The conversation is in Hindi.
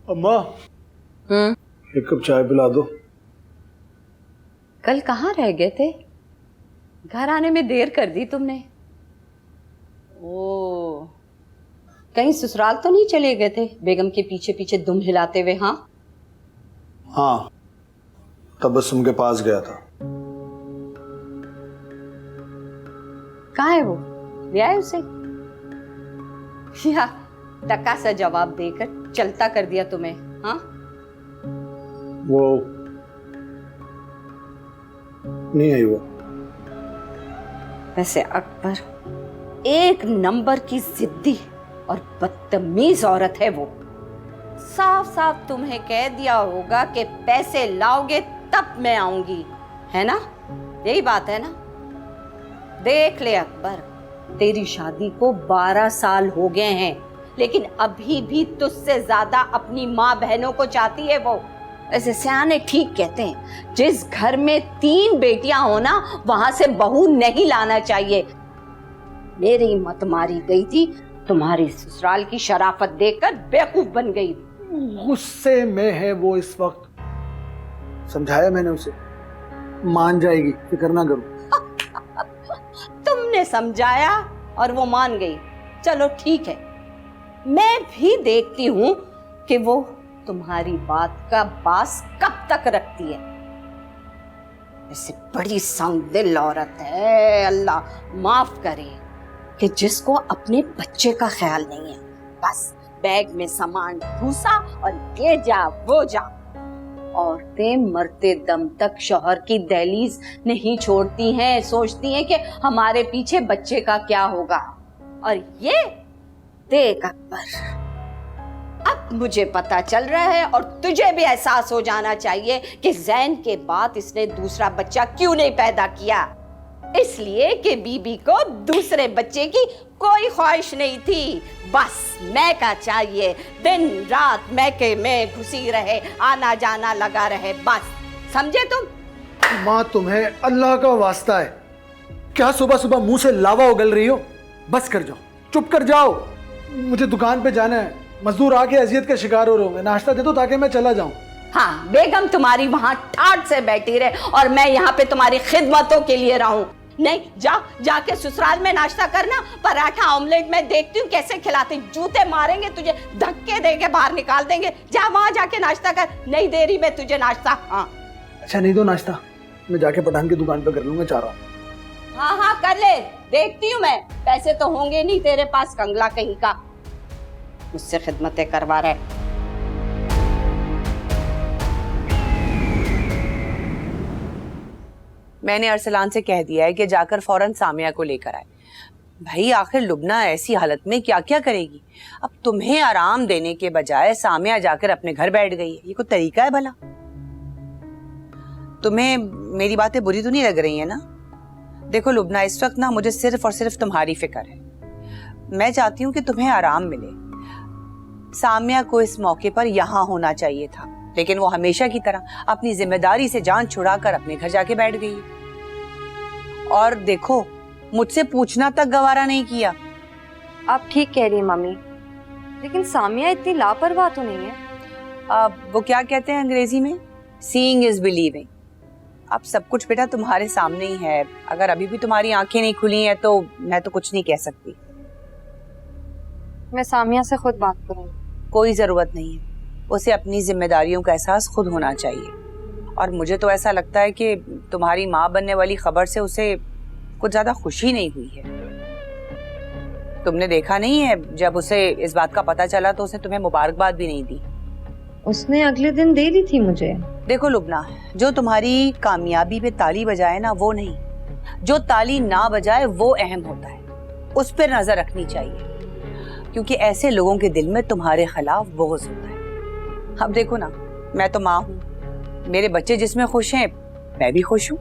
अम्मा, एक कप चाय पिला दो। कल कहाँ रह गए थे? घर आने में देर कर दी तुमने। ओ, कहीं ससुराल तो नहीं चले गए थे बेगम के पीछे पीछे दुम हिलाते हुए? हाँ हाँ, तबस्सुम के पास गया था। कहाँ है वो? ले आए उसे? या टका सा जवाब देकर चलता कर दिया तुम्हें? हाँ, वो नहीं आई वो। वैसे अकबर एक नंबर की जिद्दी और बदतमीज औरत है वो। साफ साफ तुम्हें कह दिया होगा कि पैसे लाओगे तब मैं आऊंगी, है ना? यही बात है ना? देख ले अकबर, तेरी शादी को 12 साल हो गए हैं, लेकिन अभी भी तुझसे ज्यादा अपनी माँ बहनों को चाहती है वो। ऐसे सियाने ठीक कहते हैं, जिस घर में 3 बेटियां हो ना, वहां से बहू नहीं लाना चाहिए। मेरी मत मारी गई थी, तुम्हारी ससुराल की शराफत देखकर बेवकूफ बन गई। गुस्से में है वो इस वक्त। समझाया मैंने उसे, मान जाएगी, फिक्र ना करो। तुमने समझाया और वो मान गई। चलो ठीक है, मैं भी देखती हूँ कि वो तुम्हारी बात का बास कब तक रखती है। ऐसे बड़ी संगदिल औरत है, अल्लाह माफ करे, कि जिसको अपने बच्चे का ख्याल नहीं है। बस बैग में सामान घुसा और ये जा वो जा। औरतें मरते दम तक शौहर की दहलीज नहीं छोड़ती हैं, सोचती हैं कि हमारे पीछे बच्चे का क्या होगा। और ये देख अकबर, अब मुझे पता चल रहा है और तुझे भी एहसास हो जाना चाहिए कि ज़ैन के बाद इसने दूसरा बच्चा क्यों नहीं पैदा किया। इसलिए कि बीबी को दूसरे बच्चे की कोई ख्वाहिश नहीं थी। बस मैका चाहिए, दिन रात मैके में घुसी रहे, आना जाना लगा रहे, बस। समझे तुम? माँ, तुम्हें अल्लाह का वास्ता है, क्या सुबह सुबह मुंह से लावा उगल रही हो? बस कर जाओ, चुप कर जाओ। मुझे दुकान पे जाना है, मजदूर आके अजियत का शिकार हो रहे होंगे। नाश्ता दे दो ताकि मैं चला जाऊं। हाँ, बेगम तुम्हारी वहां ठाट से बैठी रहे और मैं यहाँ पे तुम्हारी खिदमतों के लिए रहूं। नहीं, जाके ससुराल में नाश्ता करना। पराठा ऑमलेट मैं देखती हूँ कैसे खिलाते, जूते मारेंगे तुझे, धक्के देके बाहर निकाल देंगे। जा वहां जाके नाश्ता कर, नहीं दे रही मैं तुझे नाश्ता। हाँ अच्छा, नहीं दो नाश्ता, मैं जाके पठान की दुकान पे कर लूंगा, चाह रहा हूँ। हाँ हाँ कर ले, देखती हूँ मैं। पैसे तो होंगे नहीं तेरे पास, कंगला कहीं का, मुझसे खिदमतें करवा रहे। मैंने अरसलान से कह दिया है कि जाकर फौरन सामिया को लेकर आए। भाई आखिर लुबना ऐसी हालत में क्या क्या करेगी? अब तुम्हें आराम देने के बजाय सामिया जाकर अपने घर बैठ गई है, ये कोई तरीका है भला? तुम्हें मेरी बातें बुरी तो नहीं लग रही है ना? देखो लुबना, इस वक्त ना मुझे सिर्फ और सिर्फ तुम्हारी फिक्र है। मैं चाहती हूँ कि तुम्हें आराम मिले। सामिया को इस मौके पर यहाँ होना चाहिए था, लेकिन वो हमेशा की तरह अपनी जिम्मेदारी से जान छुड़ाकर अपने घर जाके बैठ गई। और देखो, मुझसे पूछना तक गवारा नहीं किया। आप ठीक कह रही हैं मम्मी, लेकिन सामिया इतनी लापरवाह तो नहीं है। अब वो क्या कहते हैं अंग्रेजी में, सीइंग इज बिलीविंग। अब सब कुछ बेटा तुम्हारे सामने ही है। अगर अभी भी तुम्हारी आंखें नहीं खुली हैं तो मैं तो कुछ नहीं कह सकती। मैं सामिया से खुद बात करूँ। कोई जरूरत नहीं है, उसे अपनी जिम्मेदारियों का एहसास खुद होना चाहिए। और मुझे तो ऐसा लगता है कि तुम्हारी माँ बनने वाली खबर से उसे कुछ ज्यादा खुशी नहीं हुई है। तुमने देखा नहीं है, जब उसे इस बात का पता चला तो उसने तुम्हें मुबारकबाद भी नहीं दी। उसने अगले दिन दे दी थी मुझे। देखो लुबना, जो तुम्हारी कामयाबी पे ताली बजाए ना वो नहीं, जो ताली ना बजाए वो अहम होता है, उस पर नजर रखनी चाहिए, क्योंकि ऐसे लोगों के दिल में तुम्हारे खिलाफ बोझ होता है। अब देखो ना, मैं तो माँ हूँ, मेरे बच्चे जिसमें खुश हैं मैं भी खुश हूँ।